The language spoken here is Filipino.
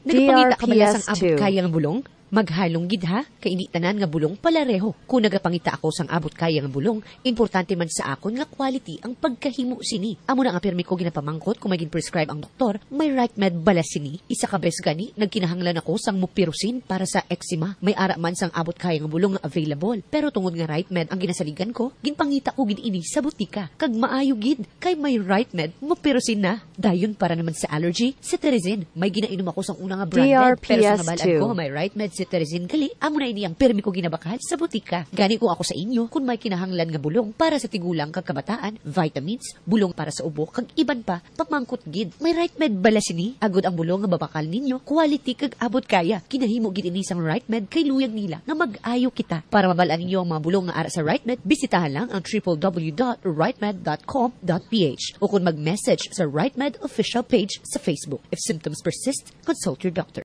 Nagapangita ka bala sang abot DRPS2. kaya nga bulong? Maghalong gid ha, kay hindi tanan nga bulong palareho. Kung nagapangita ako sang abot kaya nga bulong, importante man sa akon nga quality ang pagkahimo sini. Amo na nga permi ko ginapamangkot kung may gin-prescribe ang doktor, may right med bala sini. Isa ka bes gani, nagkinahanglan ako sang mupirusin para sa eczema. May ara man sang abot kaya nga bulong nga available. Pero tungod nga right med ang ginasaligan ko, ginpangita ko gid ini sa butika. Kag maayo gid, kay may right med, mupirusin na. Dayon para naman sa allergy, cetirizine. May ginainom ako sang una nga branded, pero sa nabalaan DRPS2. ko may right med cetirizine gali, amo na ini ang permi ko ginabakal sa butika. Gani ko ako sa inyo kung may kinahanglan nga bulong para sa tigulang kag kabataan, vitamins, bulong para sa ubo kag iban pa, pamangkot gid. May right med bala sini, agud ang bulong nga babakal ninyo, quality kag abot kaya. Kinahimo gid ini sang right med kay luyag nila nga mag-ayo kita. Para mabalaan ninyo ang mga bulong nga ara sa right med, bisitahan lang ang www.rightmed.com.ph o kung mag-message sa right med official page sa Facebook. If symptoms persist, consult your doctor.